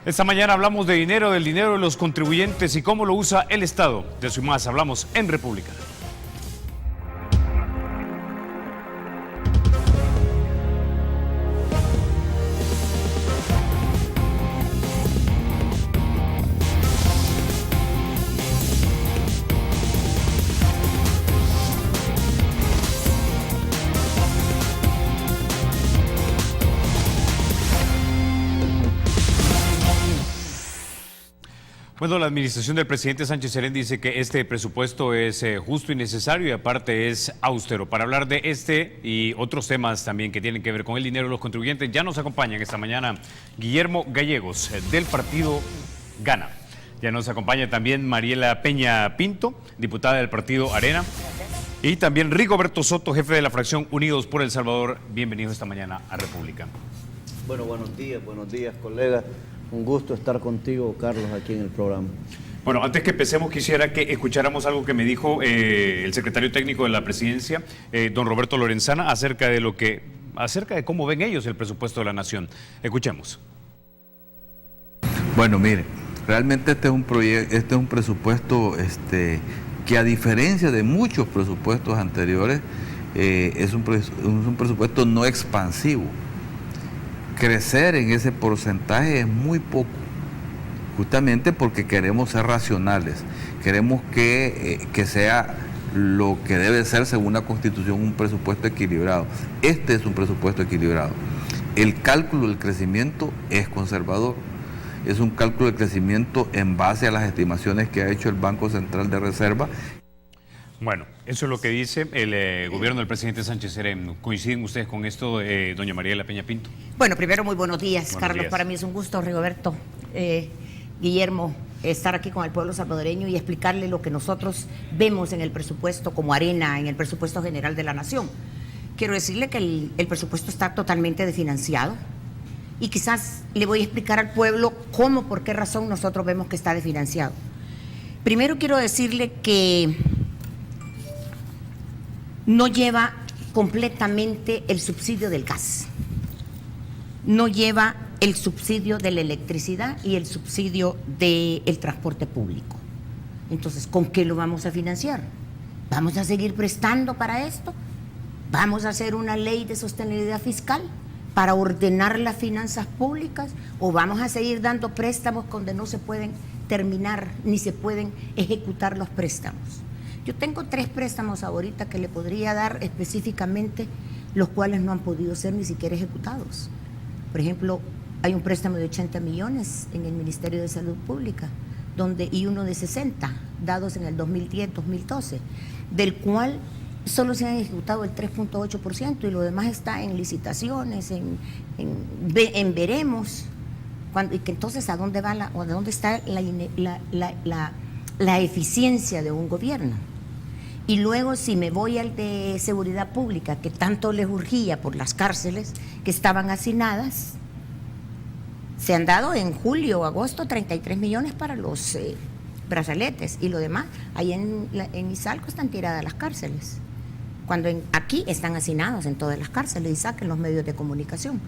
Esta mañana hablamos de dinero, del dinero de los contribuyentes y cómo lo usa el Estado. De eso y más hablamos en República. Bueno, la administración del presidente Sánchez Serén dice que este presupuesto es justo y necesario y aparte es austero. Para hablar de este y otros temas también que tienen que ver con el dinero de los contribuyentes, ya nos acompañan esta mañana Guillermo Gallegos del partido Gana. Ya nos acompaña también Mariela Peña Pinto, diputada del partido Arena. Y también Rigoberto Soto, jefe de la fracción Unidos por El Salvador. Bienvenido esta mañana a República. Bueno, buenos días, colegas. Un gusto estar contigo, Carlos, aquí en el programa. Bueno, antes que empecemos, quisiera que escucháramos algo que me dijo el secretario técnico de la presidencia, don Roberto Lorenzana, acerca de cómo ven ellos el presupuesto de la nación. Escuchemos. Bueno, mire, realmente este es un presupuesto que, a diferencia de muchos presupuestos anteriores, es un presupuesto no expansivo. Crecer en ese porcentaje es muy poco, justamente porque queremos ser racionales, queremos que sea lo que debe ser según la Constitución un presupuesto equilibrado. Este es un presupuesto equilibrado. El cálculo del crecimiento es conservador, es un cálculo de crecimiento en base a las estimaciones que ha hecho el Banco Central de Reserva. Bueno, eso es lo que dice el gobierno del presidente Sánchez Serén. ¿Coinciden ustedes con esto, doña Mariela Peña Pinto? Bueno, primero muy buenos días, buenos Carlos. días. Para mí es un gusto, Rigoberto, Guillermo, estar aquí con el pueblo salvadoreño y explicarle lo que nosotros vemos en el presupuesto como Arena, en el presupuesto general de la nación. Quiero decirle que el presupuesto está totalmente desfinanciado y quizás le voy a explicar al pueblo cómo, por qué razón nosotros vemos que está desfinanciado. Primero quiero decirle que no lleva completamente el subsidio del gas, no lleva el subsidio de la electricidad y el subsidio del transporte público. Entonces, ¿con qué lo vamos a financiar? ¿Vamos a seguir prestando para esto? ¿Vamos a hacer una ley de sostenibilidad fiscal para ordenar las finanzas públicas? ¿O vamos a seguir dando préstamos donde no se pueden terminar ni se pueden ejecutar los préstamos? Yo tengo 3 préstamos ahorita que le podría dar específicamente, los cuales no han podido ser ni siquiera ejecutados. Por ejemplo, hay un préstamo de 80 millones en el Ministerio de Salud Pública, y uno de 60, dados en el 2010-2012, del cual solo se han ejecutado el 3.8% y lo demás está en licitaciones, en veremos. Y que entonces, ¿a dónde va ¿a dónde está la eficiencia de un gobierno? Y luego, si me voy al de seguridad pública, que tanto les urgía por las cárceles que estaban hacinadas, se han dado en julio o agosto 33 millones para los brazaletes y lo demás. Ahí en Izalco están tiradas las cárceles, cuando aquí están hacinados en todas las cárceles y saquen los medios de comunicación.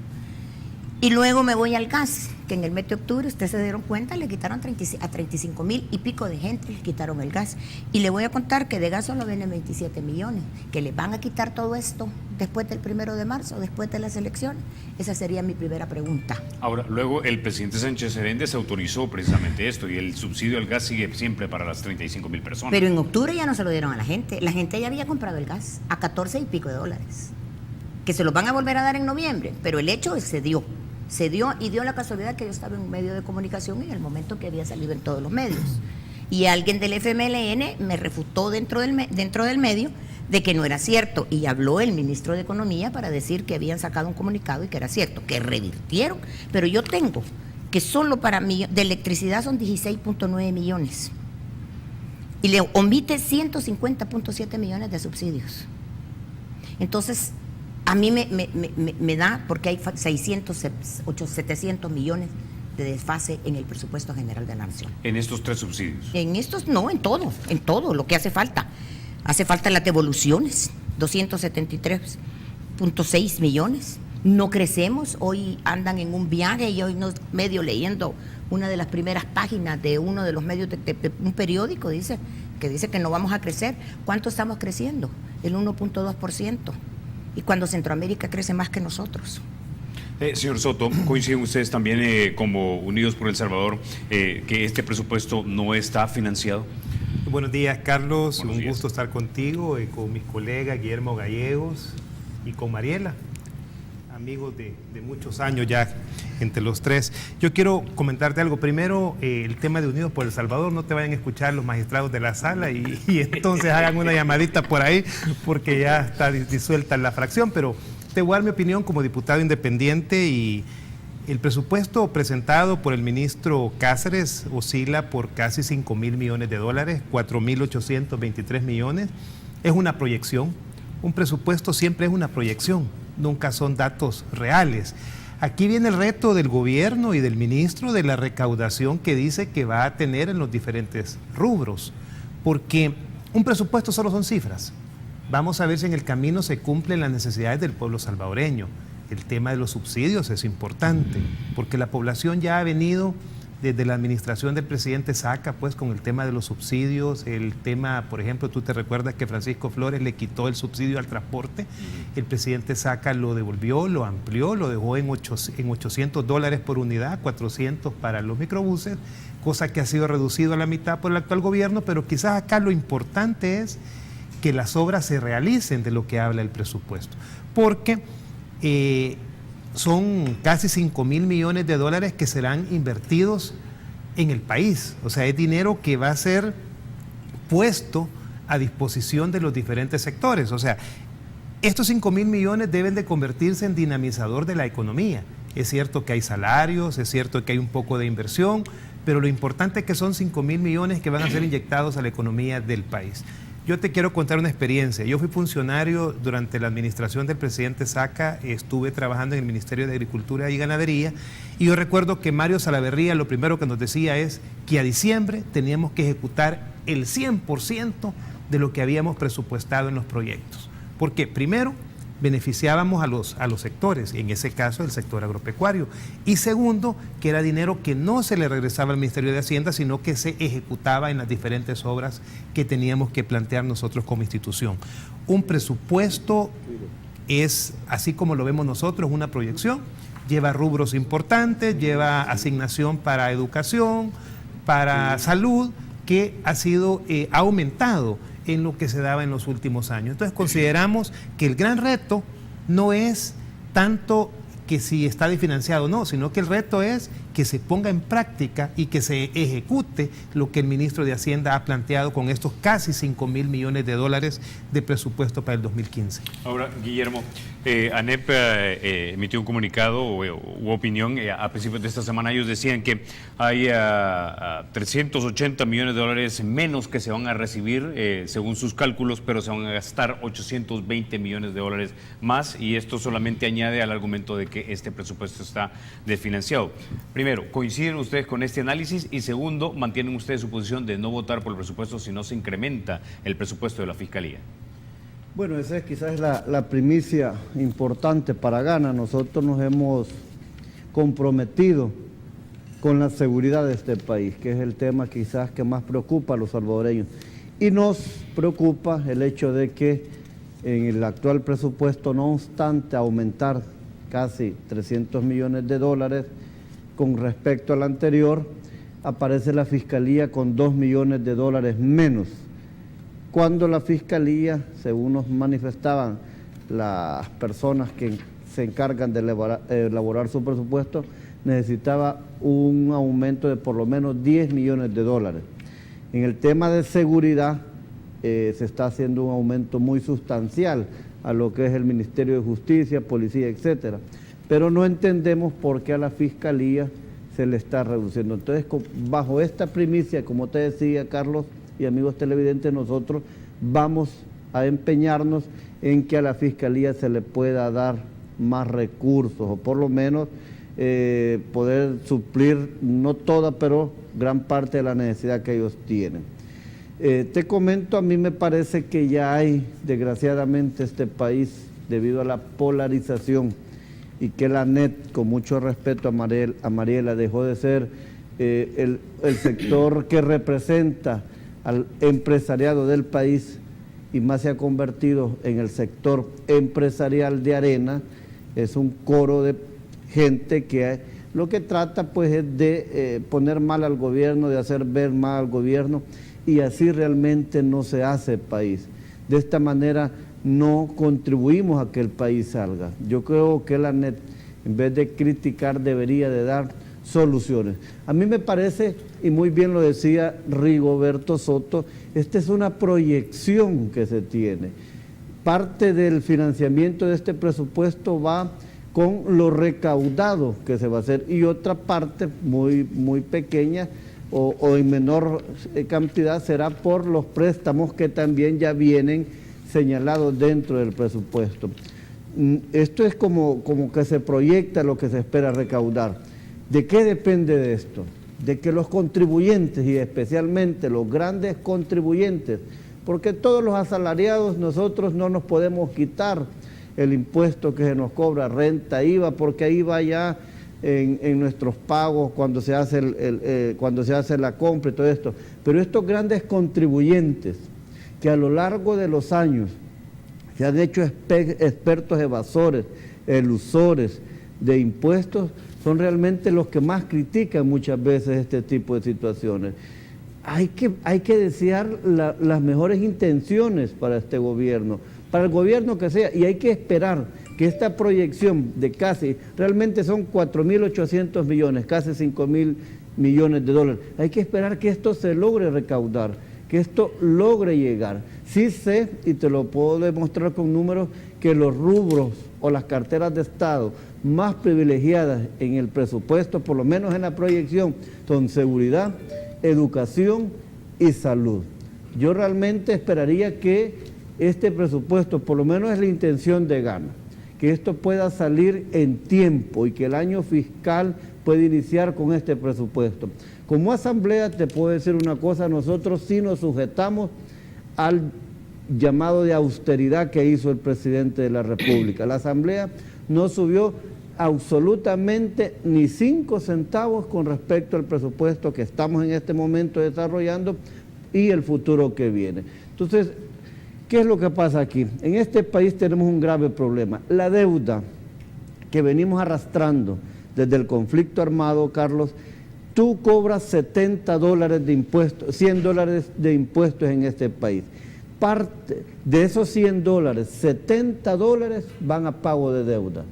Y luego me voy al gas, que en el mes de octubre, ustedes se dieron cuenta, le quitaron a 35,000 y pico de gente, les quitaron el gas. Y le voy a contar que de gas solo vienen 27 millones, que les van a quitar todo esto después del 1 de marzo, después de las elecciones. Esa sería mi primera pregunta. Ahora, luego el presidente Sánchez Serén desautorizó precisamente esto y el subsidio al gas sigue siempre para las 35,000 personas. Pero en octubre ya no se lo dieron a la gente ya había comprado el gas a 14 y pico de dólares, que se los van a volver a dar en noviembre, pero el hecho se dio y dio la casualidad que yo estaba en un medio de comunicación en el momento que había salido en todos los medios. Y alguien del FMLN me refutó dentro del medio de que no era cierto. Y habló el ministro de Economía para decir que habían sacado un comunicado y que era cierto, que revirtieron. Pero yo tengo que solo para mí de electricidad son 16.9 millones. Y le omite 150.7 millones de subsidios. Entonces, a mí me da, porque hay 700 millones de desfase en el presupuesto general de la nación. ¿En estos 3 subsidios? En estos no, en todo lo que hace falta. Hace falta las devoluciones, 273.6 millones. No crecemos, hoy andan en un viaje y hoy nos medio leyendo una de las primeras páginas de uno de los medios de un periódico dice que no vamos a crecer. ¿Cuánto estamos creciendo? El 1.2%. Y cuando Centroamérica crece más que nosotros. Señor Soto, ¿coinciden ustedes también como Unidos por El Salvador que este presupuesto no está financiado? Buenos días, Carlos. Buenos días. Un gusto estar contigo y con mis colegas Guillermo Gallegos y con Mariela, amigos de muchos años ya entre los tres. Yo quiero comentarte algo. Primero, el tema de Unidos por El Salvador, no te vayan a escuchar los magistrados de la sala y entonces hagan una llamadita por ahí porque ya está disuelta la fracción, pero te voy a dar mi opinión como diputado independiente y el presupuesto presentado por el ministro Cáceres oscila por casi 5.000 millones de dólares, 4.823 millones. Es una proyección. Un presupuesto siempre es una proyección, nunca son datos reales. Aquí viene el reto del gobierno y del ministro de la recaudación que dice que va a tener en los diferentes rubros, porque un presupuesto solo son cifras. Vamos a ver si en el camino se cumplen las necesidades del pueblo salvadoreño. El tema de los subsidios es importante, porque la población ya ha venido desde la administración del presidente Saca, pues con el tema de los subsidios, el tema, por ejemplo, tú te recuerdas que Francisco Flores le quitó el subsidio al transporte, el presidente Saca lo devolvió, lo amplió, lo dejó en $800 por unidad, 400 para los microbuses, cosa que ha sido reducido a la mitad por el actual gobierno, pero quizás acá lo importante es que las obras se realicen de lo que habla el presupuesto, porque son casi 5.000 millones de dólares que serán invertidos en el país, o sea, es dinero que va a ser puesto a disposición de los diferentes sectores, o sea, estos 5.000 millones deben de convertirse en dinamizador de la economía. Es cierto que hay salarios, es cierto que hay un poco de inversión, pero lo importante es que son 5.000 millones que van a ser inyectados a la economía del país. Yo te quiero contar una experiencia. Yo fui funcionario durante la administración del presidente Saca, estuve trabajando en el Ministerio de Agricultura y Ganadería, y yo recuerdo que Mario Salaverría lo primero que nos decía es que a diciembre teníamos que ejecutar el 100% de lo que habíamos presupuestado en los proyectos. Porque primero, beneficiábamos a los sectores, en ese caso el sector agropecuario, y segundo, que era dinero que no se le regresaba al Ministerio de Hacienda, sino que se ejecutaba en las diferentes obras que teníamos que plantear nosotros como institución. Un presupuesto es, así como lo vemos nosotros, una proyección, lleva rubros importantes, lleva asignación para educación, para salud, que ha sido aumentado en lo que se daba en los últimos años. Entonces consideramos que el gran reto no es tanto que si está desfinanciado o no, sino que el reto es que se ponga en práctica y que se ejecute lo que el ministro de Hacienda ha planteado con estos casi 5.000 millones de dólares de presupuesto para el 2015. Ahora, Guillermo, ANEP emitió un comunicado u opinión a principios de esta semana. Ellos decían que hay 380 millones de dólares menos que se van a recibir según sus cálculos, pero se van a gastar 820 millones de dólares más, y esto solamente añade al argumento de que este presupuesto está desfinanciado. Primero, ¿coinciden ustedes con este análisis? Y segundo, ¿mantienen ustedes su posición de no votar por el presupuesto si no se incrementa el presupuesto de la Fiscalía? Bueno, esa es quizás la primicia importante para Gana. Nosotros nos hemos comprometido con la seguridad de este país, que es el tema quizás que más preocupa a los salvadoreños. Y nos preocupa el hecho de que en el actual presupuesto, no obstante aumentar casi 300 millones de dólares con respecto al anterior, aparece la Fiscalía con 2 millones de dólares menos, cuando la Fiscalía, según nos manifestaban las personas que se encargan de elaborar su presupuesto, necesitaba un aumento de por lo menos 10 millones de dólares. En el tema de seguridad se está haciendo un aumento muy sustancial a lo que es el Ministerio de Justicia, Policía, etcétera, pero no entendemos por qué a la Fiscalía se le está reduciendo. Entonces, bajo esta primicia, como te decía, Carlos y amigos televidentes, nosotros vamos a empeñarnos en que a la Fiscalía se le pueda dar más recursos, o por lo menos poder suplir, no toda, pero gran parte de la necesidad que ellos tienen. Te comento, a mí me parece que ya hay, desgraciadamente, este país, debido a la polarización y que la ANET, con mucho respeto a Mariela, dejó de ser el sector que representa al empresariado del país y más se ha convertido en el sector empresarial de Arena. Es un coro de gente que lo que trata pues es de poner mal al gobierno, de hacer ver mal al gobierno, y así realmente no se hace país. De esta manera no contribuimos a que el país salga. Yo creo que la ANET, en vez de criticar, debería de dar soluciones. A mí me parece, y muy bien lo decía Rigoberto Soto, esta es una proyección que se tiene. Parte del financiamiento de este presupuesto va con lo recaudado que se va a hacer y otra parte muy pequeña o en menor cantidad será por los préstamos que también ya vienen señalados dentro del presupuesto. Esto es como que se proyecta lo que se espera recaudar. ¿De qué depende de esto? De que los contribuyentes y especialmente los grandes contribuyentes, porque todos los asalariados nosotros no nos podemos quitar el impuesto que se nos cobra, renta, IVA, porque ahí va ya en nuestros pagos cuando se hace la compra y todo esto. Pero estos grandes contribuyentes que a lo largo de los años se han hecho expertos evasores, elusores de impuestos, son realmente los que más critican muchas veces este tipo de situaciones. Hay que desear las mejores intenciones para este gobierno, para el gobierno que sea, y hay que esperar que esta proyección de casi, realmente son 4.800 millones, casi 5.000 millones de dólares, hay que esperar que esto se logre recaudar, que esto logre llegar. Sí sé, y te lo puedo demostrar con números, que los rubros o las carteras de Estado más privilegiadas en el presupuesto, por lo menos en la proyección, son seguridad, educación y salud. Yo realmente esperaría que este presupuesto, por lo menos es la intención de Gana, que esto pueda salir en tiempo y que el año fiscal pueda iniciar con este presupuesto. Como asamblea te puedo decir una cosa, nosotros sí nos sujetamos al llamado de austeridad que hizo el presidente de la República. La asamblea no subió absolutamente ni 5 centavos con respecto al presupuesto que estamos en este momento desarrollando y el futuro que viene. Entonces, ¿qué es lo que pasa aquí? En este país tenemos un grave problema. La deuda que venimos arrastrando desde el conflicto armado, Carlos, tú cobras $70 de impuestos, $100 de impuestos en este país. Parte de esos $100, $70 van a pago de deuda.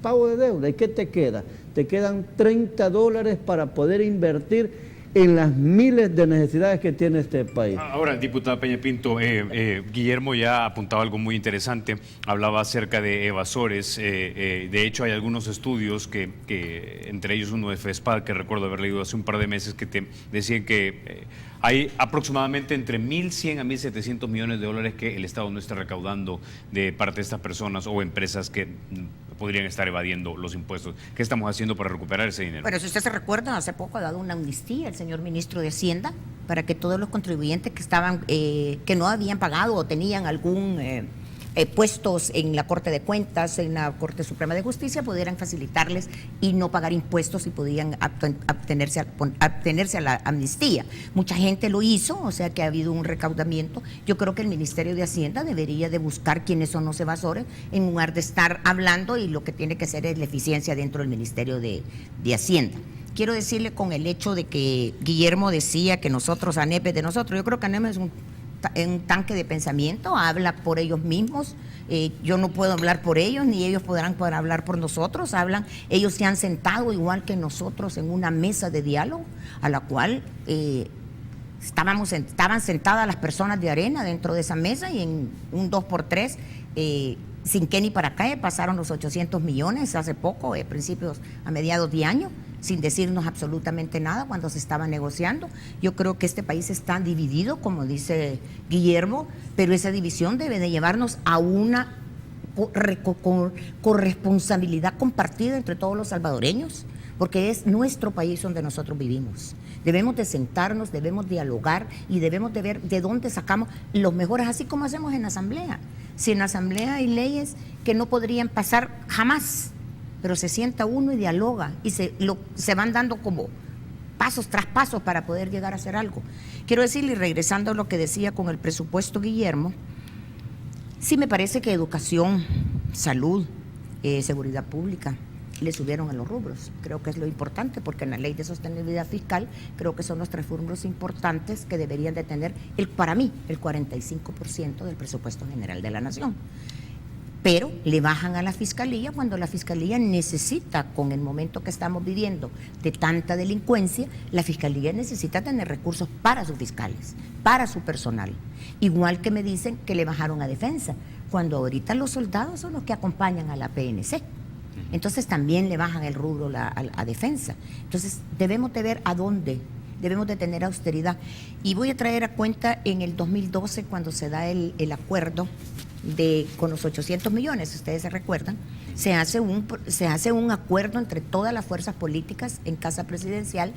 Pago de deuda. ¿Y qué te queda? Te quedan $30 para poder invertir en las miles de necesidades que tiene este país. Ahora, diputada Peña Pinto, Guillermo ya apuntaba algo muy interesante, hablaba acerca de evasores. De hecho, hay algunos estudios que entre ellos uno de FESPAD, que recuerdo haber leído hace un par de meses, que te decían que hay aproximadamente entre 1.100 a 1.700 millones de dólares que el Estado no está recaudando de parte de estas personas o empresas que podrían estar evadiendo los impuestos. ¿Qué estamos haciendo para recuperar ese dinero? Pero si usted se recuerda, hace poco ha dado una amnistía el señor ministro de Hacienda para que todos los contribuyentes que estaban, que no habían pagado o tenían algún puestos en la Corte de Cuentas, en la Corte Suprema de Justicia, pudieran facilitarles y no pagar impuestos y podían abstenerse a la amnistía. Mucha gente lo hizo, o sea que ha habido un recaudamiento. Yo creo que el Ministerio de Hacienda debería de buscar quiénes son los evasores en lugar de estar hablando, y lo que tiene que ser es la eficiencia dentro del Ministerio de Hacienda. Quiero decirle, con el hecho de que Guillermo decía que nosotros, ANEP es de nosotros, yo creo que ANEP es un tanque de pensamiento, habla por ellos mismos. Yo no puedo hablar por ellos, ni ellos podrán poder hablar por nosotros. Ellos se han sentado igual que nosotros en una mesa de diálogo, a la cual estaban sentadas las personas de Arena dentro de esa mesa, y en un 2x3, sin qué ni para qué, pasaron los 800 millones hace poco, a mediados de año, sin decirnos absolutamente nada cuando se estaba negociando. Yo creo que este país está dividido, como dice Guillermo, pero esa división debe de llevarnos a una corresponsabilidad compartida entre todos los salvadoreños, porque es nuestro país donde nosotros vivimos. Debemos de sentarnos, debemos dialogar y debemos de ver de dónde sacamos los mejores, así como hacemos en la Asamblea. Si en la Asamblea hay leyes que no podrían pasar jamás, pero se sienta uno y dialoga y se van dando como pasos tras pasos para poder llegar a hacer algo. Quiero decirle, regresando a lo que decía con el presupuesto Guillermo, sí me parece que educación, salud, seguridad pública, le subieron a los rubros. Creo que es lo importante, porque en la ley de sostenibilidad fiscal creo que son los 3 rubros importantes que deberían de tener, para mí, el 45% del presupuesto general de la nación. Pero le bajan a la fiscalía cuando la fiscalía necesita, con el momento que estamos viviendo de tanta delincuencia, la fiscalía necesita tener recursos para sus fiscales, para su personal. Igual que me dicen que le bajaron a defensa, cuando ahorita los soldados son los que acompañan a la PNC. Entonces también le bajan el rubro a defensa. Entonces debemos de ver a dónde, debemos de tener austeridad. Y voy a traer a cuenta en el 2012, cuando se da el acuerdo con los 800 millones, ustedes se recuerdan, se hace un acuerdo entre todas las fuerzas políticas en Casa Presidencial.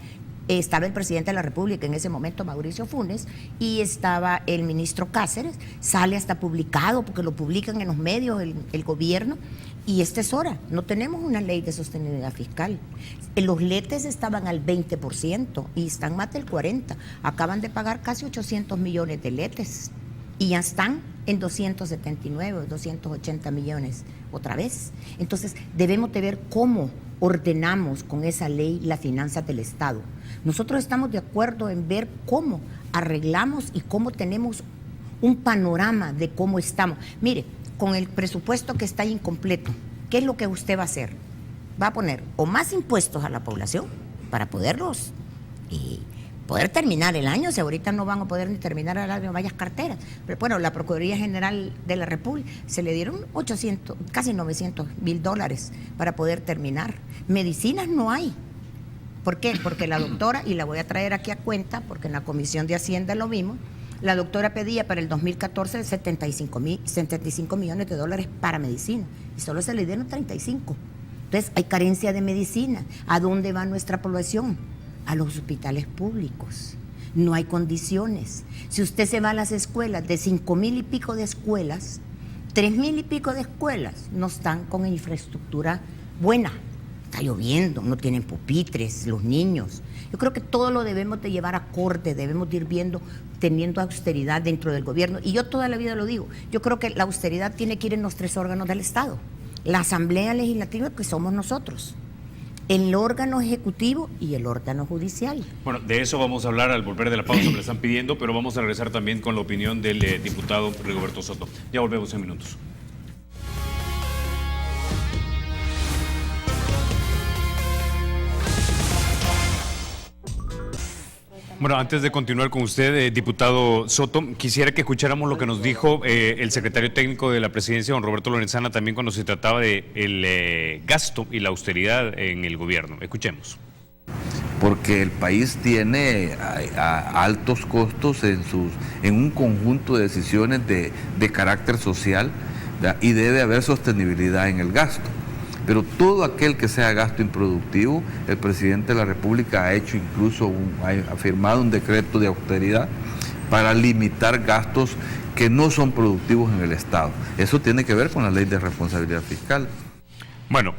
Estaba el presidente de la República en ese momento, Mauricio Funes, y estaba el ministro Cáceres. Sale hasta publicado, porque lo publican en los medios el gobierno, y es hora. No tenemos una ley de sostenibilidad fiscal. Los letes estaban al 20% y están más del 40%. Acaban de pagar casi 800 millones de letes y ya están en 279, 280 millones otra vez. Entonces debemos de ver cómo ordenamos con esa ley las finanzas del Estado. Nosotros estamos de acuerdo en ver cómo arreglamos y cómo tenemos un panorama de cómo estamos. Mire, con el presupuesto que está incompleto, ¿qué es lo que usted va a hacer? Va a poner o más impuestos a la población para poder terminar el año, si ahorita no van a poder ni terminar el año varias carteras. Pero bueno, la Procuraduría General de la República se le dieron casi $900,000 para poder terminar. Medicinas no hay. ¿Por qué? Porque la doctora, y la voy a traer aquí a cuenta, porque en la Comisión de Hacienda lo vimos, la doctora pedía para el 2014 75 millones de dólares para medicina, y solo se le dieron 35. Entonces hay carencia de medicina. ¿A dónde va nuestra población? A los hospitales públicos. No hay condiciones. Si usted se va a las escuelas, de 5,000 y pico de escuelas, 3,000 y pico de escuelas no están con infraestructura buena. Está lloviendo, no tienen pupitres los niños. Yo creo que todo lo debemos de llevar acorde, debemos de ir viendo, teniendo austeridad dentro del gobierno. Y yo toda la vida lo digo, yo creo que la austeridad tiene que ir en los 3 órganos del Estado. La Asamblea Legislativa, que somos nosotros, el órgano ejecutivo y el órgano judicial. Bueno, de eso vamos a hablar al volver de la pausa, me lo están pidiendo, pero vamos a regresar también con la opinión del diputado Rigoberto Soto. Ya volvemos en minutos. Bueno, antes de continuar con usted, diputado Soto, quisiera que escucháramos lo que nos dijo el secretario técnico de la presidencia, don Roberto Lorenzana, también cuando se trataba de el gasto y la austeridad en el gobierno. Escuchemos. Porque el país tiene altos costos en un conjunto de decisiones de carácter social, ¿verdad? Y debe haber sostenibilidad en el gasto. Pero todo aquel que sea gasto improductivo, el presidente de la República ha hecho incluso, ha firmado un decreto de austeridad para limitar gastos que no son productivos en el Estado. Eso tiene que ver con la ley de responsabilidad fiscal. Bueno,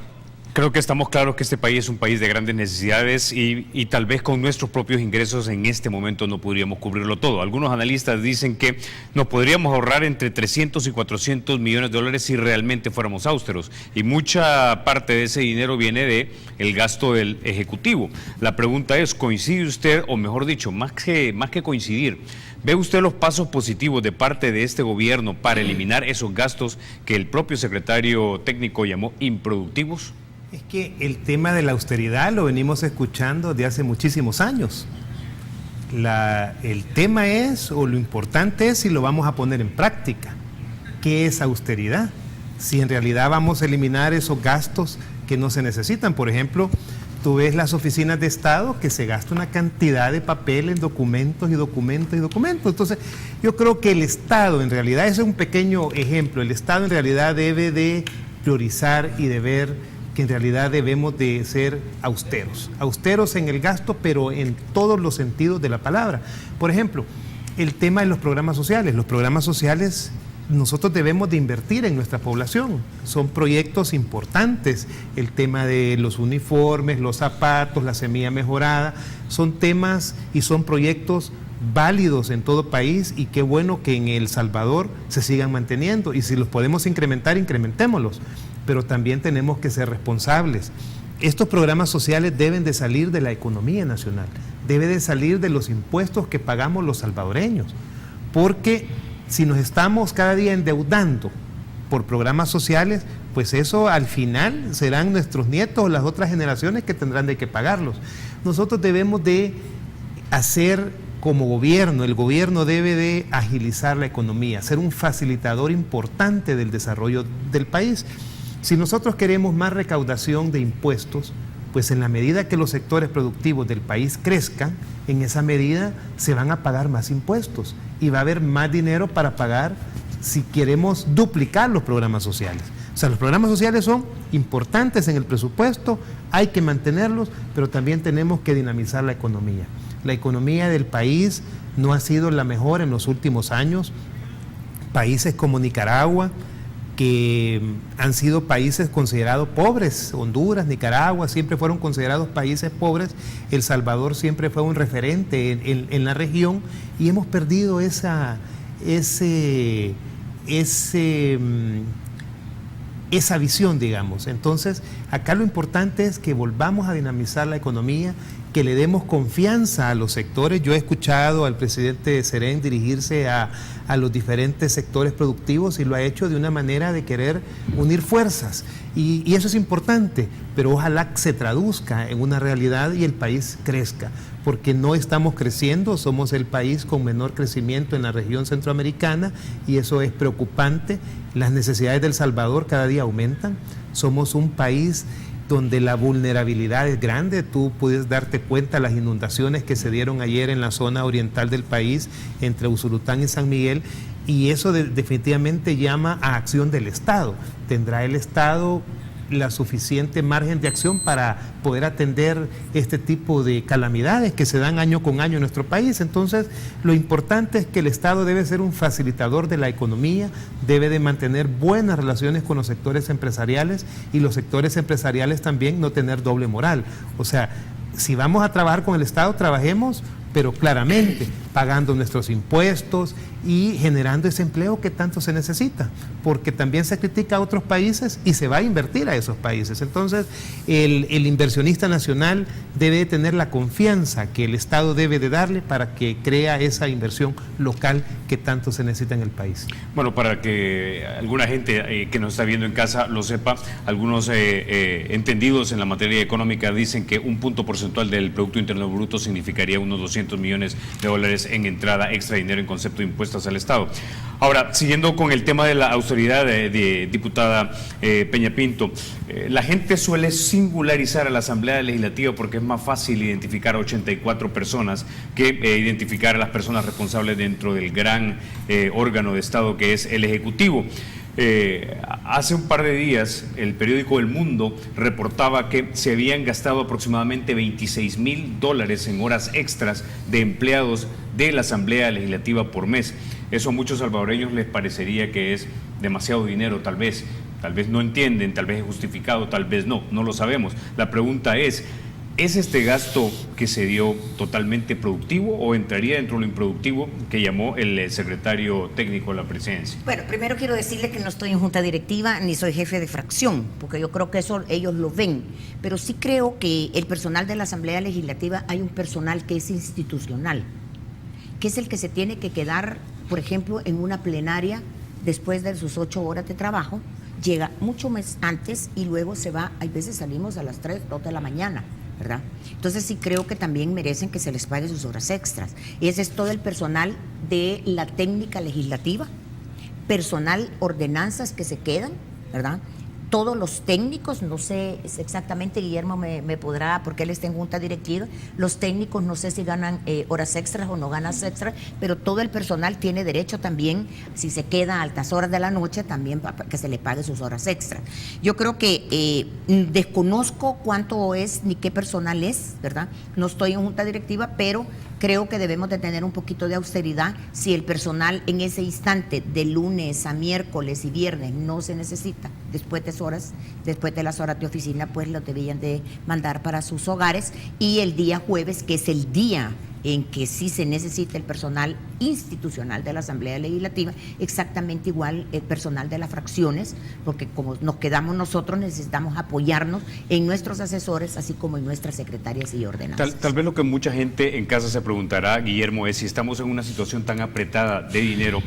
creo que estamos claros que este país es un país de grandes necesidades y tal vez con nuestros propios ingresos en este momento no podríamos cubrirlo todo. Algunos analistas dicen que nos podríamos ahorrar entre 300 y 400 millones de dólares si realmente fuéramos austeros. Y mucha parte de ese dinero viene del gasto del Ejecutivo. La pregunta es, ¿coincide usted, o mejor dicho, más que coincidir, ¿ve usted los pasos positivos de parte de este gobierno para eliminar esos gastos que el propio secretario técnico llamó improductivos? Es que el tema de la austeridad lo venimos escuchando de hace muchísimos años. El tema es, o lo importante es si lo vamos a poner en práctica. ¿Qué es austeridad? Si en realidad vamos a eliminar esos gastos que no se necesitan. Por ejemplo, tú ves las oficinas de Estado que se gasta una cantidad de papel en documentos y documentos y documentos. Entonces, yo creo que el Estado en realidad, ese es un pequeño ejemplo, el Estado en realidad debe de priorizar y de ver que en realidad debemos de ser austeros en el gasto, pero en todos los sentidos de la palabra. Por ejemplo, el tema de los programas sociales nosotros debemos de invertir en nuestra población. Son proyectos importantes, el tema de los uniformes, los zapatos, la semilla mejorada, son temas y son proyectos válidos en todo país, y qué bueno que en El Salvador se sigan manteniendo, y si los podemos incrementar, incrementémoslos, pero también tenemos que ser responsables. Estos programas sociales deben de salir de la economía nacional, debe de salir de los impuestos que pagamos los salvadoreños, porque si nos estamos cada día endeudando por programas sociales, pues eso al final serán nuestros nietos o las otras generaciones que tendrán de que pagarlos. Nosotros debemos de hacer como gobierno, el gobierno debe de agilizar la economía, ser un facilitador importante del desarrollo del país. Si nosotros queremos más recaudación de impuestos, pues en la medida que los sectores productivos del país crezcan, en esa medida se van a pagar más impuestos y va a haber más dinero para pagar si queremos duplicar los programas sociales. O sea, los programas sociales son importantes en el presupuesto, hay que mantenerlos, pero también tenemos que dinamizar la economía. La economía del país no ha sido la mejor en los últimos años. Países como Nicaragua, que han sido países considerados pobres, Honduras, Nicaragua, siempre fueron considerados países pobres. El Salvador siempre fue un referente en la región, y hemos perdido esa visión, digamos. Entonces, acá lo importante es que volvamos a dinamizar la economía, que le demos confianza a los sectores. Yo he escuchado al presidente Serén dirigirse a los diferentes sectores productivos, y lo ha hecho de una manera de querer unir fuerzas, y eso es importante, pero ojalá se traduzca en una realidad y el país crezca, porque no estamos creciendo, somos el país con menor crecimiento en la región centroamericana, y eso es preocupante. Las necesidades del Salvador cada día aumentan, somos un país donde la vulnerabilidad es grande. Tú puedes darte cuenta de las inundaciones que se dieron ayer en la zona oriental del país, entre Usulután y San Miguel, y eso definitivamente llama a acción del Estado. ¿Tendrá el Estado la suficiente margen de acción para poder atender este tipo de calamidades que se dan año con año en nuestro país? Entonces, lo importante es que el Estado debe ser un facilitador de la economía, debe de mantener buenas relaciones con los sectores empresariales, y los sectores empresariales también no tener doble moral. O sea, si vamos a trabajar con el Estado, trabajemos, pero claramente pagando nuestros impuestos y generando ese empleo que tanto se necesita, porque también se critica a otros países y se va a invertir a esos países. Entonces, el inversionista nacional debe de tener la confianza que el Estado debe de darle para que crea esa inversión local que tanto se necesita en el país. Bueno, para que alguna gente que nos está viendo en casa lo sepa, algunos entendidos en la materia económica dicen que un punto porcentual del Producto Interno Bruto significaría unos 200 millones de dólares en entrada extra dinero en concepto de impuestos al Estado. Ahora, siguiendo con el tema de la austeridad, de diputada Peña Pinto, la gente suele singularizar a la Asamblea Legislativa porque es más fácil identificar a 84 personas que identificar a las personas responsables dentro del gran órgano de Estado que es el Ejecutivo. Hace un par de días el periódico El Mundo reportaba que se habían gastado aproximadamente $26,000 en horas extras de empleados de la Asamblea Legislativa por mes. Eso a muchos salvadoreños les parecería que es demasiado dinero, tal vez no entienden, tal vez es justificado, tal vez no lo sabemos. La pregunta ¿es este gasto que se dio totalmente productivo o entraría dentro de lo improductivo que llamó el secretario técnico de la presidencia? Bueno, primero quiero decirle que no estoy en junta directiva ni soy jefe de fracción, porque yo creo que eso ellos lo ven, pero sí creo que el personal de la Asamblea Legislativa, hay un personal que es institucional, que es el que se tiene que quedar, por ejemplo, en una plenaria después de sus 8 horas de trabajo, llega mucho más antes y luego se va. Hay veces salimos a las 3, 2 de la mañana, ¿verdad? Entonces sí creo que también merecen que se les pague sus horas extras. Ese es todo el personal de la técnica legislativa, personal ordenanzas que se quedan, ¿verdad? Todos los técnicos, no sé exactamente, Guillermo me podrá, porque él está en junta directiva, los técnicos no sé si ganan horas extras o no ganan extras, pero todo el personal tiene derecho también, si se queda a altas horas de la noche, también para que se le pague sus horas extras. Yo creo que desconozco cuánto es ni qué personal es, ¿verdad? No estoy en junta directiva, pero creo que debemos de tener un poquito de austeridad. Si el personal en ese instante, de lunes a miércoles y viernes, no se necesita, después de las horas de oficina, pues lo debían de mandar para sus hogares. Y el día jueves, que es el día en que sí se necesita el personal institucional de la Asamblea Legislativa, exactamente igual el personal de las fracciones, porque como nos quedamos nosotros, necesitamos apoyarnos en nuestros asesores, así como en nuestras secretarias y ordenanzas. Tal vez lo que mucha gente en casa se preguntará, Guillermo, es si estamos en una situación tan apretada de dinero,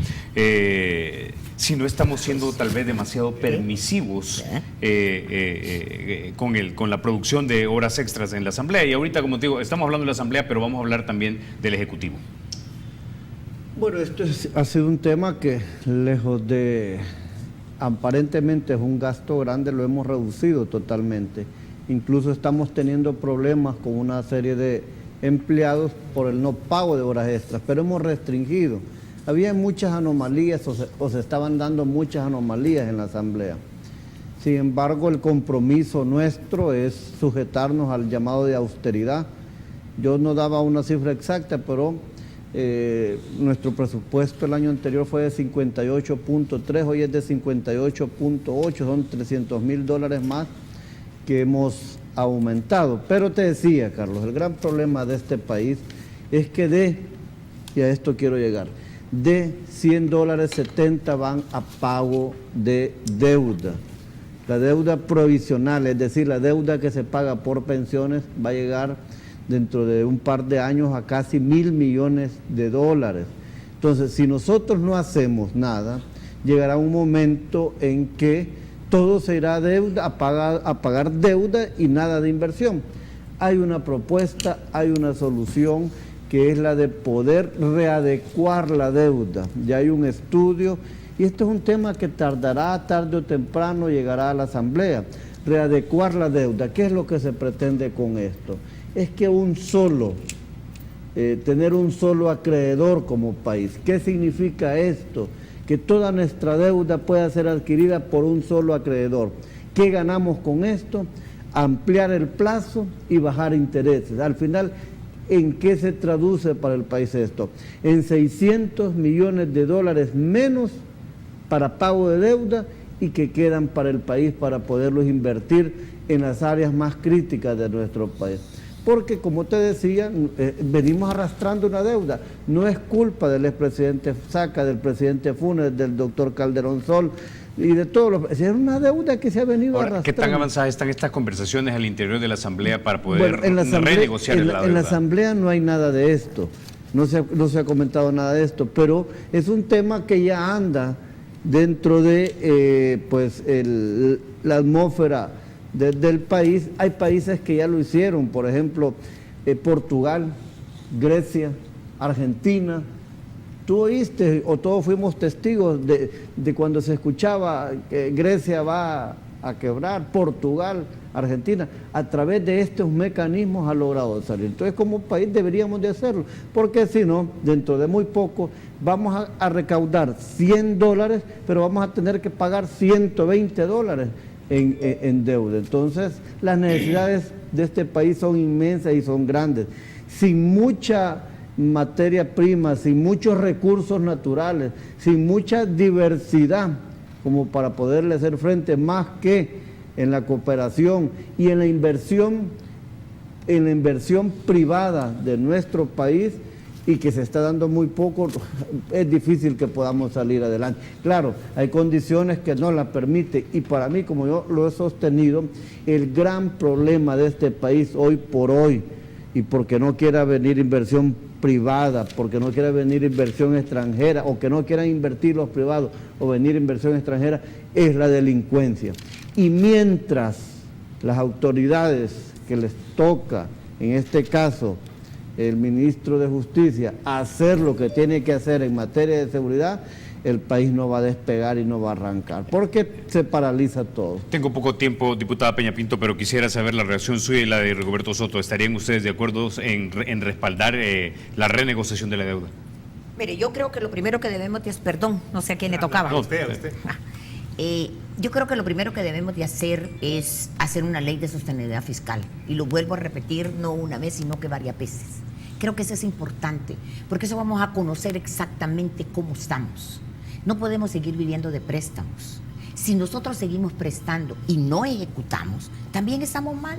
si no estamos siendo tal vez demasiado permisivos con la producción de horas extras en la Asamblea. Y ahorita, como te digo, estamos hablando de la Asamblea, pero vamos a hablar también del Ejecutivo. Bueno, ha sido un tema que, lejos de aparentemente es un gasto grande, lo hemos reducido totalmente. Incluso estamos teniendo problemas con una serie de empleados por el no pago de horas extras, pero hemos restringido. Había muchas anomalías o se estaban dando muchas anomalías en la Asamblea. Sin embargo, el compromiso nuestro es sujetarnos al llamado de austeridad. Yo no daba una cifra exacta, pero nuestro presupuesto el año anterior fue de 58.3, hoy es de 58.8, son $300,000 más que hemos aumentado. Pero te decía, Carlos, el gran problema de este país es que y a esto quiero llegar, de $100, 70 van a pago de deuda. La deuda provisional, es decir, la deuda que se paga por pensiones, va a llegar dentro de un par de años a casi $1.000 millones. Entonces, si nosotros no hacemos nada, llegará un momento en que todo se irá a deuda, a pagar deuda y nada de inversión. Hay una propuesta, hay una solución, que es la de poder readecuar la deuda. Ya hay un estudio y esto es un tema que tardará, tarde o temprano llegará a la Asamblea. Readecuar la deuda. ¿Qué es lo que se pretende con esto? Es que tener un solo acreedor como país. ¿Qué significa esto? Que toda nuestra deuda pueda ser adquirida por un solo acreedor. ¿Qué ganamos con esto? Ampliar el plazo y bajar intereses. Al final, ¿en qué se traduce para el país esto? En $600 millones menos para pago de deuda y que quedan para el país para poderlos invertir en las áreas más críticas de nuestro país. Porque, como te decía, venimos arrastrando una deuda. No es culpa del expresidente Saca, del presidente Funes, del doctor Calderón Sol y de todos los... Es una deuda que se ha venido arrastrando. ¿Qué tan avanzadas están estas conversaciones al interior de la Asamblea para poder renegociar la deuda? En la Asamblea no hay nada de esto, no se ha comentado nada de esto, pero es un tema que ya anda dentro de la atmósfera del país. Hay países que ya lo hicieron, por ejemplo, Portugal, Grecia, Argentina. Tú oíste, o todos fuimos testigos de cuando se escuchaba que Grecia va a quebrar, Portugal, Argentina, a través de estos mecanismos ha logrado salir. Entonces, como país deberíamos de hacerlo, porque si no, dentro de muy poco vamos a recaudar $100, pero vamos a tener que pagar $120 en deuda. Entonces, las necesidades de este país son inmensas y son grandes. Sin mucha materia prima, sin muchos recursos naturales, sin mucha diversidad como para poderle hacer frente, más que en la cooperación y en la inversión privada de nuestro país, y que se está dando muy poco, es difícil que podamos salir adelante. Claro, hay condiciones que no la permiten, y para mí, como yo lo he sostenido, el gran problema de este país hoy por hoy, y porque no quiera venir inversión privada, porque no quiera venir inversión extranjera, o que no quieran invertir los privados o venir inversión extranjera, es la delincuencia. Y mientras las autoridades que les toca, en este caso el ministro de Justicia, hacer lo que tiene que hacer en materia de seguridad, el país no va a despegar y no va a arrancar, porque se paraliza todo. Tengo poco tiempo, diputada Peña Pinto, pero quisiera saber la reacción suya y la de Rigoberto Soto. ¿Estarían ustedes de acuerdo en respaldar la renegociación de la deuda? Mire, yo creo que lo primero que debemos de hacer, perdón, no sé a quién le tocaba. No, usted. Yo creo que lo primero que debemos de hacer es hacer una ley de sostenibilidad fiscal. Y lo vuelvo a repetir, no una vez, sino que varias veces. Creo que eso es importante, porque eso vamos a conocer exactamente cómo estamos. No podemos seguir viviendo de préstamos. Si nosotros seguimos prestando y no ejecutamos, también estamos mal.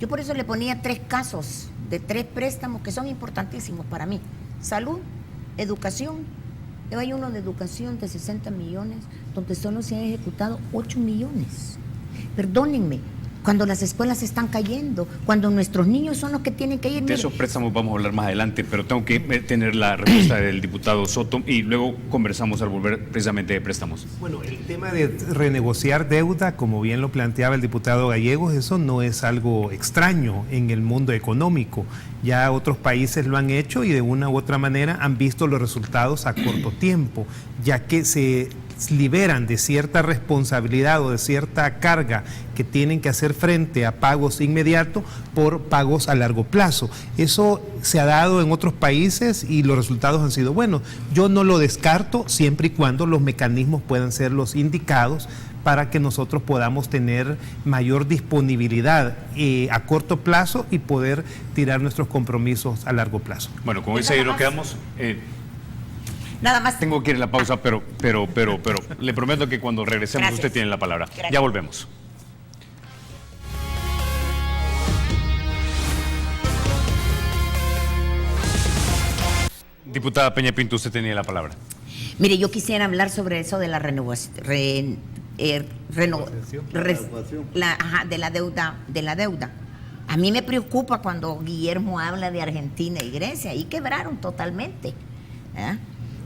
Yo por eso le ponía 3 casos de 3 préstamos que son importantísimos para mí. Salud, educación. Hay uno de educación de 60 millones, donde solo se han ejecutado 8 millones. Perdónenme, cuando las escuelas están cayendo, cuando nuestros niños son los que tienen que ir. De esos préstamos vamos a hablar más adelante, pero tengo que tener la respuesta del diputado Soto y luego conversamos al volver precisamente de préstamos. Bueno, el tema de renegociar deuda, como bien lo planteaba el diputado Gallegos, eso no es algo extraño en el mundo económico. Ya otros países lo han hecho y de una u otra manera han visto los resultados a corto tiempo, ya que se liberan de cierta responsabilidad o de cierta carga que tienen que hacer frente a pagos inmediatos por pagos a largo plazo. Eso se ha dado en otros países y los resultados han sido buenos. Yo no lo descarto siempre y cuando los mecanismos puedan ser los indicados para que nosotros podamos tener mayor disponibilidad a corto plazo y poder tirar nuestros compromisos a largo plazo. Bueno, con ese nos quedamos. Nada más. Tengo que ir a la pausa, pero le prometo que cuando regresemos Gracias. usted tiene la palabra. Gracias. Ya volvemos. Diputada Peña Pinto, usted tenía la palabra. Mire, yo quisiera hablar sobre eso de la renovación, de la deuda. A mí me preocupa cuando Guillermo habla de Argentina y Grecia, ahí quebraron totalmente. ¿Eh?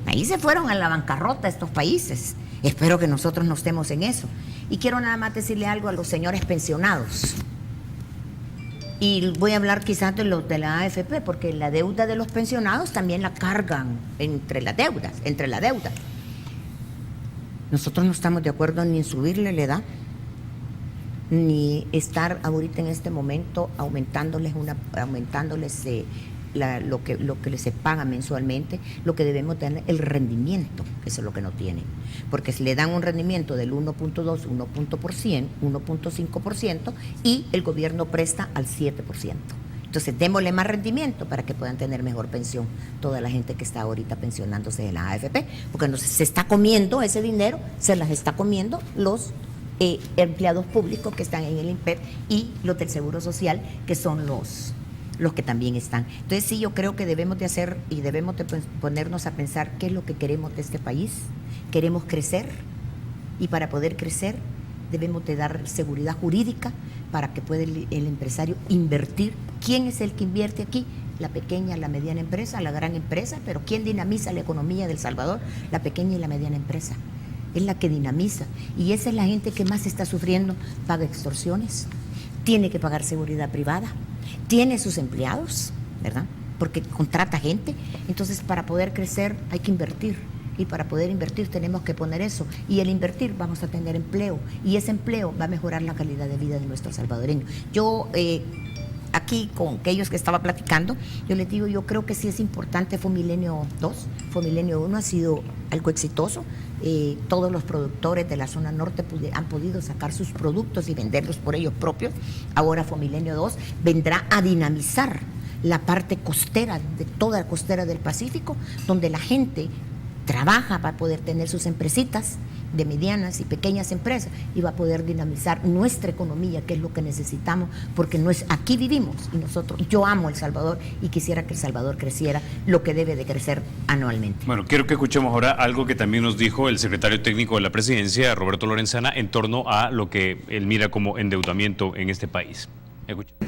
Ahí se fueron a la bancarrota estos países. Espero que nosotros no estemos en eso. Y quiero nada más decirle algo a los señores pensionados. Y voy a hablar quizás de los de la AFP, porque la deuda de los pensionados también la cargan entre la deuda. Nosotros no estamos de acuerdo ni en subirle la edad, ni estar ahorita en este momento aumentándoles lo que les se paga mensualmente. Lo que debemos tener el rendimiento, eso es lo que no tienen, porque si le dan un rendimiento del 1.2, 1.5% y el gobierno presta al 7%. Entonces démosle más rendimiento para que puedan tener mejor pensión toda la gente que está ahorita pensionándose de la AFP, porque se está comiendo ese dinero, se las está comiendo los empleados públicos que están en el INPEP y los del Seguro Social, que son los que también están. Entonces sí, yo creo que debemos de hacer y debemos de ponernos a pensar qué es lo que queremos de este país. Queremos crecer, y para poder crecer debemos de dar seguridad jurídica para que pueda el empresario invertir. ¿Quién es el que invierte aquí? La pequeña, la mediana empresa, la gran empresa, pero ¿quién dinamiza la economía de El Salvador? La pequeña y la mediana empresa. Es la que dinamiza, y esa es la gente que más está sufriendo. Paga extorsiones, tiene que pagar seguridad privada, tiene sus empleados, ¿verdad? Porque contrata gente. Entonces, para poder crecer hay que invertir, y para poder invertir tenemos que poner eso, y al invertir vamos a tener empleo, y ese empleo va a mejorar la calidad de vida de nuestros salvadoreños. Yo aquí con aquellos que estaba platicando, yo les digo, yo creo que sí es importante Fomilenio 2, Fomilenio 1 ha sido algo exitoso. Todos los productores de la zona norte han podido sacar sus productos y venderlos por ellos propios. Ahora Fomilenio 2 vendrá a dinamizar la parte costera, de toda la costera del Pacífico, donde la gente trabaja para poder tener sus empresitas de medianas y pequeñas empresas, y va a poder dinamizar nuestra economía, que es lo que necesitamos, porque aquí vivimos, y yo amo El Salvador y quisiera que El Salvador creciera lo que debe de crecer anualmente. Bueno, quiero que escuchemos ahora algo que también nos dijo el secretario técnico de la presidencia, Roberto Lorenzana, en torno a lo que él mira como endeudamiento en este país.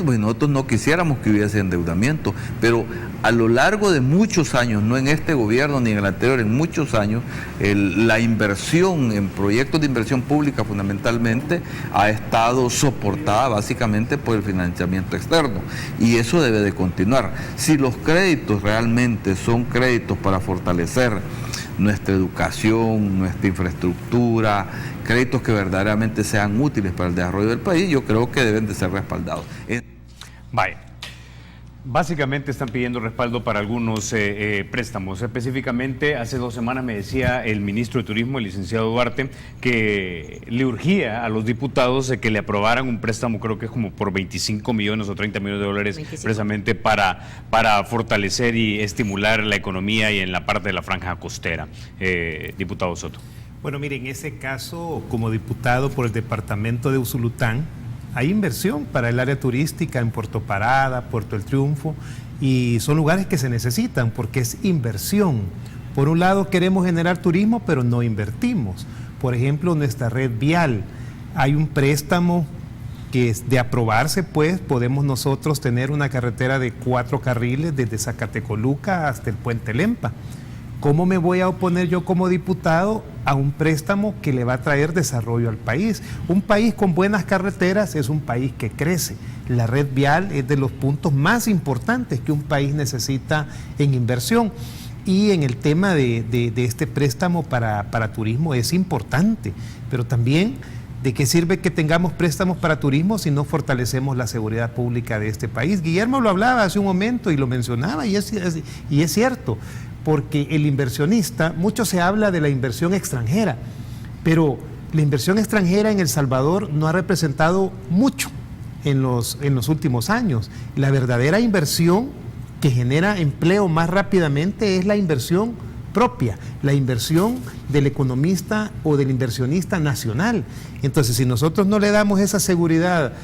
Pues nosotros no quisiéramos que hubiese endeudamiento, pero a lo largo de muchos años, no en este gobierno ni en el anterior, en muchos años, la inversión en proyectos de inversión pública fundamentalmente ha estado soportada básicamente por el financiamiento externo, y eso debe de continuar. Si los créditos realmente son créditos para fortalecer nuestra educación, nuestra infraestructura, créditos que verdaderamente sean útiles para el desarrollo del país, yo creo que deben de ser respaldados. Vaya. Básicamente están pidiendo respaldo para algunos préstamos. Específicamente, hace 2 semanas me decía el ministro de Turismo, el licenciado Duarte, que le urgía a los diputados de que le aprobaran un préstamo, creo que es como por 25 millones o 30 millones de dólares, 25. precisamente para fortalecer y estimular la economía y en la parte de la franja costera. Diputado Soto. Bueno, mire, en ese caso, como diputado por el departamento de Usulután, hay inversión para el área turística en Puerto Parada, Puerto El Triunfo, y son lugares que se necesitan porque es inversión. Por un lado queremos generar turismo, pero no invertimos. Por ejemplo, nuestra red vial, hay un préstamo que es de aprobarse, pues podemos nosotros tener una carretera de 4 carriles desde Zacatecoluca hasta el Puente Lempa. ¿Cómo me voy a oponer yo como diputado a un préstamo que le va a traer desarrollo al país? Un país con buenas carreteras es un país que crece. La red vial es de los puntos más importantes que un país necesita en inversión. Y en el tema de este préstamo para turismo es importante, pero también ¿de qué sirve que tengamos préstamos para turismo si no fortalecemos la seguridad pública de este país? Guillermo lo hablaba hace un momento y lo mencionaba y es cierto. Porque el inversionista, mucho se habla de la inversión extranjera, pero la inversión extranjera en El Salvador no ha representado mucho en los últimos años. La verdadera inversión que genera empleo más rápidamente es la inversión propia, la inversión del economista o del inversionista nacional. Entonces, si nosotros no le damos esa seguridad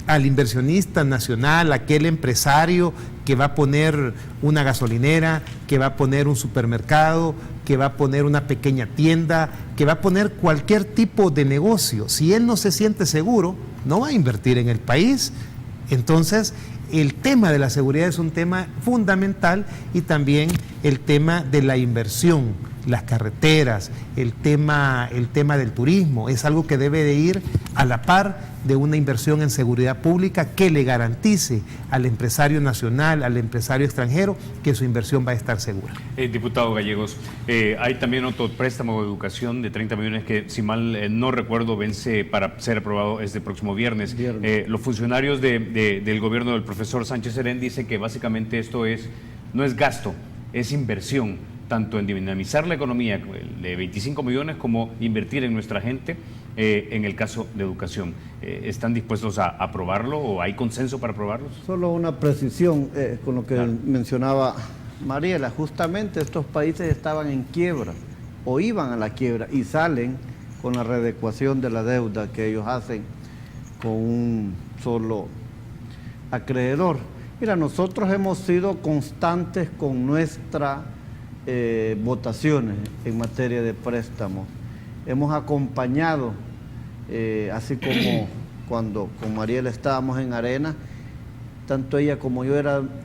al inversionista nacional, aquel empresario que va a poner una gasolinera, que va a poner un supermercado, que va a poner una pequeña tienda, que va a poner cualquier tipo de negocio, si él no se siente seguro, no va a invertir en el país. Entonces, el tema de la seguridad es un tema fundamental y también el tema de la inversión, las carreteras, el tema del turismo, es algo que debe de ir a la par de una inversión en seguridad pública que le garantice al empresario nacional, al empresario extranjero, que su inversión va a estar segura. Diputado Gallegos, hay también otro préstamo de educación de 30 millones que, si mal no recuerdo, vence para ser aprobado este próximo viernes. Los funcionarios del gobierno del profesor Sánchez Serén dicen que básicamente esto no es gasto, es inversión, tanto en dinamizar la economía de 25 millones como invertir en nuestra gente. En el caso de educación, ¿están dispuestos a aprobarlo o hay consenso para aprobarlo? Solo una precisión con lo que mencionaba Mariela. Justamente estos países estaban en quiebra o iban a la quiebra y salen con la readecuación de la deuda que ellos hacen con un solo acreedor. Mira, nosotros hemos sido constantes con nuestras votaciones en materia de préstamos. Hemos acompañado, así como cuando con Mariela estábamos en Arena, tanto ella como yo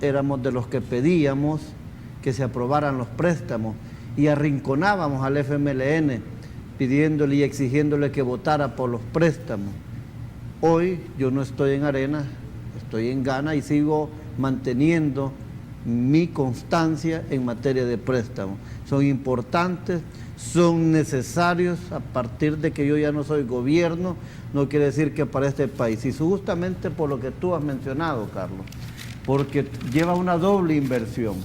éramos de los que pedíamos que se aprobaran los préstamos y arrinconábamos al FMLN pidiéndole y exigiéndole que votara por los préstamos. Hoy yo no estoy en Arena, estoy en Ghana y sigo manteniendo mi constancia en materia de préstamos. Son importantes, son necesarios. A partir de que yo ya no soy gobierno, no quiere decir que para este país. Y justamente por lo que tú has mencionado, Carlos, porque lleva una doble inversión.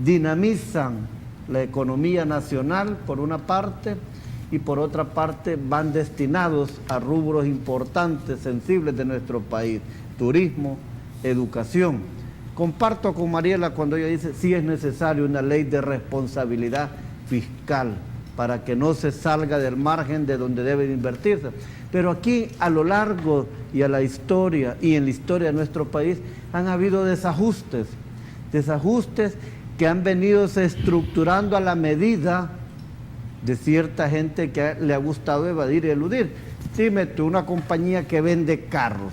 Dinamizan la economía nacional por una parte y por otra parte van destinados a rubros importantes, sensibles de nuestro país: turismo, educación. Comparto con Mariela cuando ella dice sí es necesario una ley de responsabilidad fiscal para que no se salga del margen de donde debe de invertirse. Pero aquí a lo largo y a la historia y en la historia de nuestro país han habido desajustes que han venido se estructurando a la medida de cierta gente que le ha gustado evadir y eludir. Dime tú, una compañía que vende carros,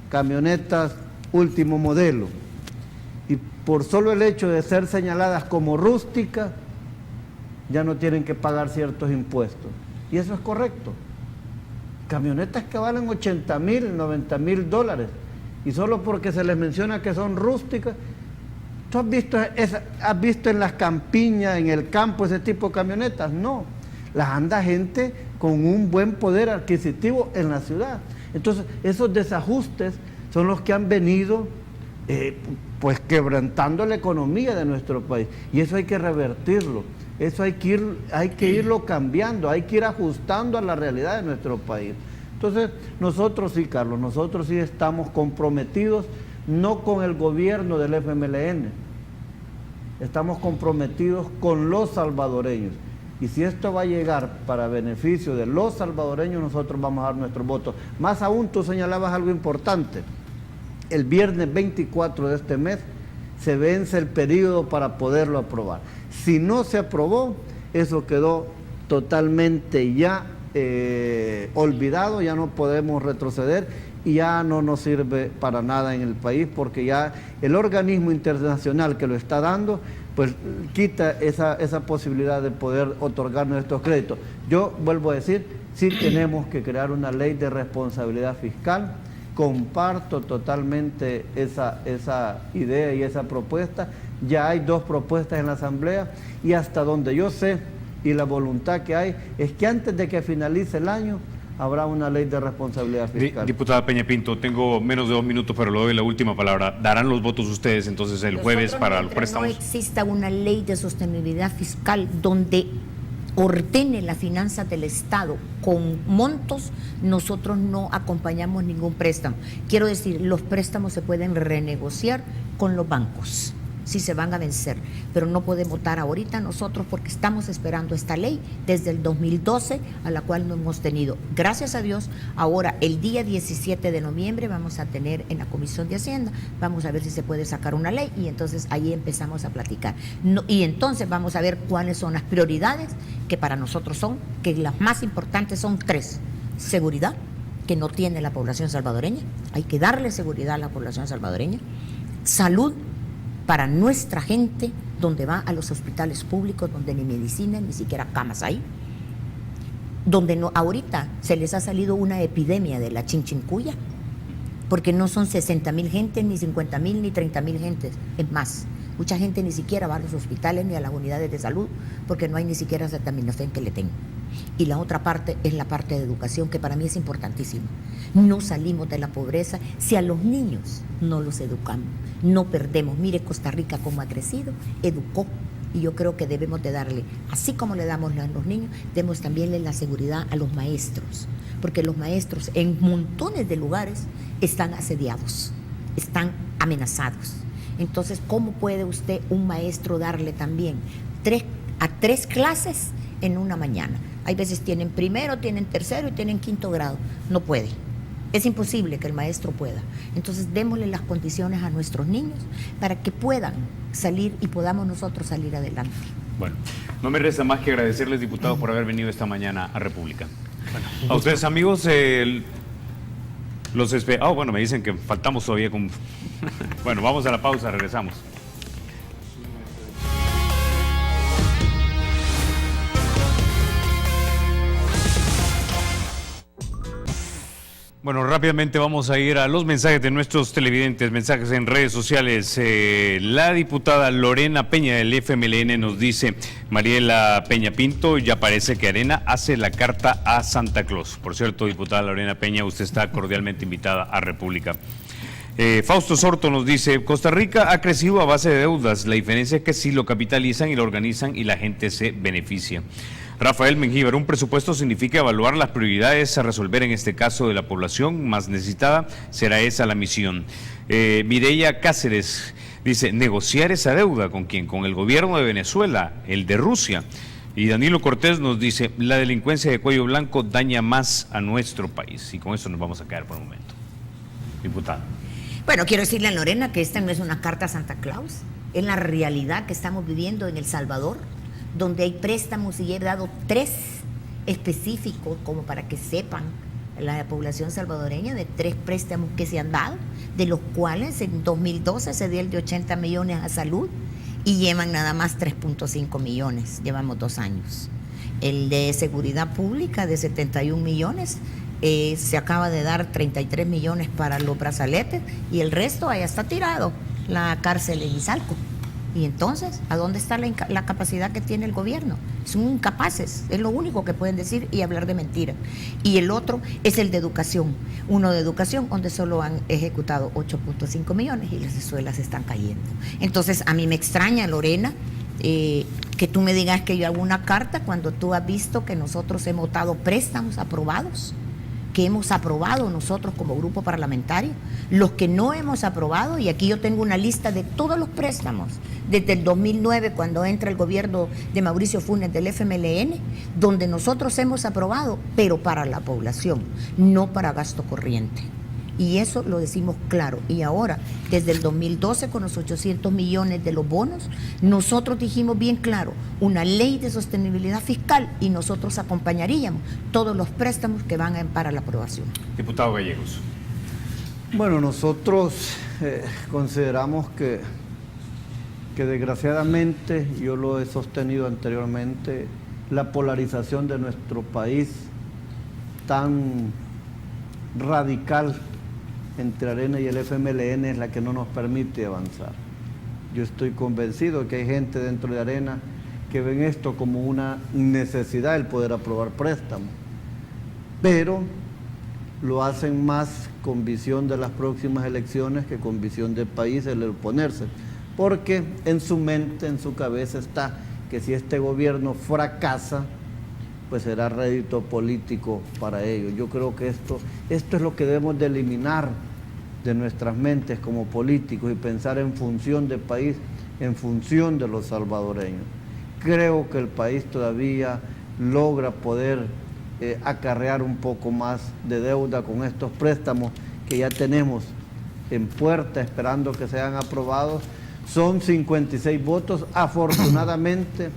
camionetas último modelo, y por solo el hecho de ser señaladas como rústicas, ya no tienen que pagar ciertos impuestos. Y eso es correcto. Camionetas que valen 80,000, 90,000 dólares, y solo porque se les menciona que son rústicas. ¿Tú has visto en las campiñas, en el campo, ese tipo de camionetas? No. Las anda gente con un buen poder adquisitivo en la ciudad. Entonces, esos desajustes son los que han venido pues quebrantando la economía de nuestro país. Y eso hay que revertirlo, eso hay que irlo cambiando, hay que ir ajustando a la realidad de nuestro país. Entonces, nosotros sí, Carlos, nosotros sí estamos comprometidos, no con el gobierno del FMLN, estamos comprometidos con los salvadoreños. Y si esto va a llegar para beneficio de los salvadoreños, nosotros vamos a dar nuestro voto. Más aún, tú señalabas algo importante. El viernes 24 de este mes se vence el periodo para poderlo aprobar. Si no se aprobó, eso quedó totalmente ya olvidado, ya no podemos retroceder y ya no nos sirve para nada en el país, porque ya el organismo internacional que lo está dando, pues quita esa posibilidad de poder otorgarnos estos créditos. Yo vuelvo a decir, sí tenemos que crear una ley de responsabilidad fiscal. Comparto totalmente esa idea y esa propuesta. Ya hay 2 propuestas en la Asamblea y hasta donde yo sé y la voluntad que hay es que antes de que finalice el año habrá una ley de responsabilidad fiscal. Diputada Peña Pinto, tengo menos de 2 minutos, pero le doy la última palabra. ¿Darán los votos ustedes entonces el jueves para los préstamos? No exista una ley de sostenibilidad fiscal donde ordene las finanzas del Estado con montos, nosotros no acompañamos ningún préstamo. Quiero decir, los préstamos se pueden renegociar con los bancos si se van a vencer, pero no podemos votar ahorita nosotros porque estamos esperando esta ley desde el 2012 a la cual no hemos tenido. Gracias a Dios, ahora el día 17 de noviembre vamos a tener en la Comisión de Hacienda, vamos a ver si se puede sacar una ley y entonces ahí empezamos a platicar. Y entonces vamos a ver cuáles son las prioridades que para nosotros son, que las más importantes son 3. Seguridad, que no tiene la población salvadoreña, hay que darle seguridad a la población salvadoreña. Salud, para nuestra gente, donde va a los hospitales públicos, donde ni medicina, ni siquiera camas hay, donde no, ahorita se les ha salido una epidemia de la chinchincuya, porque no son 60,000 gentes, ni 50,000, ni 30,000 gentes, es más, mucha gente ni siquiera va a los hospitales ni a las unidades de salud, porque no hay ni siquiera acetaminofén que le tengan. Y la otra parte es la parte de educación, que para mí es importantísima. No salimos de la pobreza si a los niños no los educamos, no perdemos. Mire Costa Rica cómo ha crecido, educó, y yo creo que debemos de darle, así como le damos a los niños, debemos también darle la seguridad a los maestros, porque los maestros en montones de lugares están asediados, están amenazados. Entonces, ¿cómo puede usted, un maestro, darle también 3 clases en una mañana? Hay veces tienen primero, tienen tercero y tienen 5º grado. No puede. Es imposible que el maestro pueda. Entonces, démosle las condiciones a nuestros niños para que puedan salir y podamos nosotros salir adelante. Bueno, no me resta más que agradecerles, diputados, por haber venido esta mañana a República. Bueno, a ustedes, amigos, bueno, me dicen que faltamos todavía con... Bueno, vamos a la pausa, regresamos. Bueno, rápidamente vamos a ir a los mensajes de nuestros televidentes, mensajes en redes sociales. La diputada Lorena Peña del FMLN nos dice: Mariela Peña Pinto, ya parece que Arena hace la carta a Santa Claus. Por cierto, diputada Lorena Peña, usted está cordialmente invitada a República. Fausto Sorto nos dice: Costa Rica ha crecido a base de deudas, la diferencia es que sí lo capitalizan y lo organizan y la gente se beneficia. Rafael Mengíbar: un presupuesto significa evaluar las prioridades a resolver en este caso de la población más necesitada, será esa la misión. Mireya Cáceres dice: negociar esa deuda, ¿con quién? Con el gobierno de Venezuela, el de Rusia. Y Danilo Cortés nos dice: la delincuencia de cuello blanco daña más a nuestro país. Y con eso nos vamos a quedar por un momento. Diputada. Bueno, quiero decirle a Lorena que esta no es una carta a Santa Claus, es la realidad que estamos viviendo en El Salvador, donde hay préstamos, y he dado 3 específicos como para que sepan la población salvadoreña de 3 préstamos que se han dado, de los cuales en 2012 se dio el de 80 millones a salud y llevan nada más 3.5 millones, llevamos 2 años. El de seguridad pública de 71 millones, se acaba de dar 33 millones para los brazaletes y el resto allá está tirado, la cárcel en Izalco. Y entonces, ¿a dónde está la capacidad que tiene el gobierno? Son incapaces, es lo único que pueden decir y hablar de mentira. Y el otro es el de educación. Uno de educación, donde solo han ejecutado 8.5 millones y las escuelas están cayendo. Entonces, a mí me extraña, Lorena, que tú me digas que yo hago una carta cuando tú has visto que nosotros hemos dado préstamos aprobados, que hemos aprobado nosotros como grupo parlamentario, los que no hemos aprobado, y aquí yo tengo una lista de todos los préstamos, desde el 2009, cuando entra el gobierno de Mauricio Funes del FMLN, donde nosotros hemos aprobado, pero para la población, no para gasto corriente. Y eso lo decimos claro. Y ahora, desde el 2012, con los 800 millones de los bonos, nosotros dijimos bien claro, una ley de sostenibilidad fiscal, y nosotros acompañaríamos todos los préstamos que van para la aprobación. Diputado Gallegos. Bueno, nosotros consideramos que desgraciadamente, yo lo he sostenido anteriormente, la polarización de nuestro país tan radical entre Arena y el FMLN es la que no nos permite avanzar. Yo estoy convencido que hay gente dentro de Arena que ven esto como una necesidad, el poder aprobar préstamos, pero lo hacen más con visión de las próximas elecciones que con visión de país, el oponerse, porque en su mente, en su cabeza está que si este gobierno fracasa, pues será rédito político para ellos. Yo creo que esto es lo que debemos de eliminar de nuestras mentes como políticos y pensar en función de país, en función de los salvadoreños. Creo que el país todavía logra poder acarrear un poco más de deuda con estos préstamos que ya tenemos en puerta esperando que sean aprobados. Son 56 votos, afortunadamente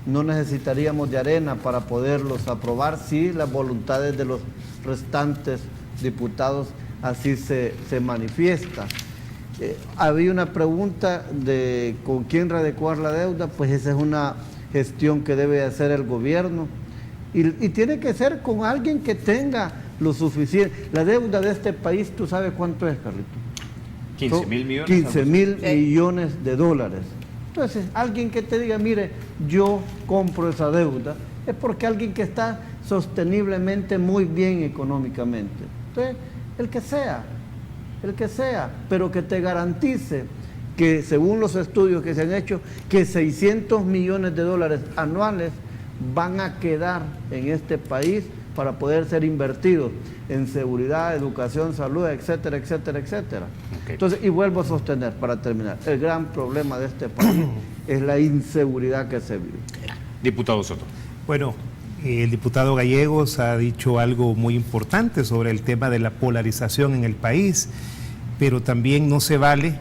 no necesitaríamos de Arena para poderlos aprobar si las voluntades de los restantes diputados así se manifiesta. Había una pregunta de con quién readecuar la deuda, pues esa es una gestión que debe hacer el gobierno y tiene que ser con alguien que tenga lo suficiente. La deuda de este país, ¿tú sabes cuánto es, Carlito? 15.000 millones. 15.000 millones de dólares. Entonces, alguien que te diga, mire, yo compro esa deuda, es porque alguien que está sosteniblemente muy bien económicamente. Entonces, el que sea, pero que te garantice que según los estudios que se han hecho, que 600 millones de dólares anuales van a quedar en este país para poder ser invertidos en seguridad, educación, salud, etcétera, etcétera, etcétera. Okay. Entonces, y vuelvo a sostener, para terminar, el gran problema de este país es la inseguridad que se vive. Diputado Soto. Bueno, el diputado Gallegos ha dicho algo muy importante sobre el tema de la polarización en el país, pero también no se vale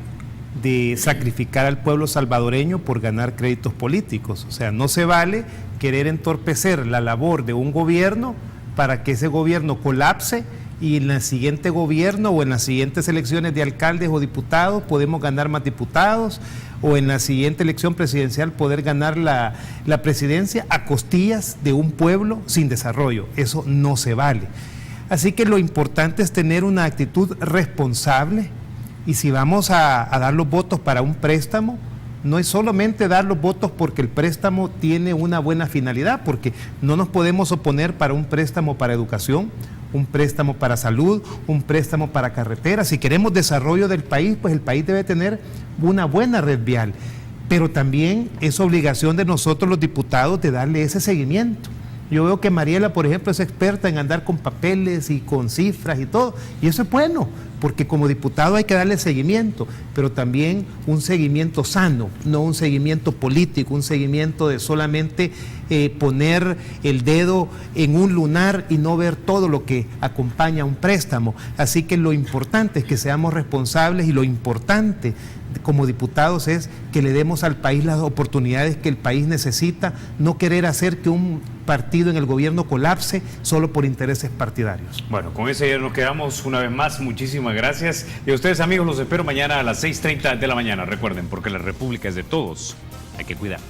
de sacrificar al pueblo salvadoreño por ganar créditos políticos. O sea, no se vale querer entorpecer la labor de un gobierno para que ese gobierno colapse y en el siguiente gobierno o en las siguientes elecciones de alcaldes o diputados podemos ganar más diputados, o en la siguiente elección presidencial poder ganar la presidencia a costillas de un pueblo sin desarrollo. Eso no se vale. Así que lo importante es tener una actitud responsable, y si vamos a dar los votos para un préstamo, no es solamente dar los votos porque el préstamo tiene una buena finalidad, porque no nos podemos oponer para un préstamo para educación, un préstamo para salud, un préstamo para carreteras. Si queremos desarrollo del país, pues el país debe tener una buena red vial, pero también es obligación de nosotros los diputados de darle ese seguimiento. Yo veo que Mariela, por ejemplo, es experta en andar con papeles y con cifras y todo, y eso es bueno, porque como diputado hay que darle seguimiento, pero también un seguimiento sano, no un seguimiento político, un seguimiento de solamente poner el dedo en un lunar y no ver todo lo que acompaña a un préstamo. Así que lo importante es que seamos responsables, y lo importante como diputados es que le demos al país las oportunidades que el país necesita, no querer hacer que un partido en el gobierno colapse solo por intereses partidarios. Bueno, con ese ya nos quedamos una vez más. Muchísimas gracias. Y a ustedes, amigos, los espero mañana a las 6:30 de la mañana. Recuerden, porque la República es de todos, hay que cuidarla.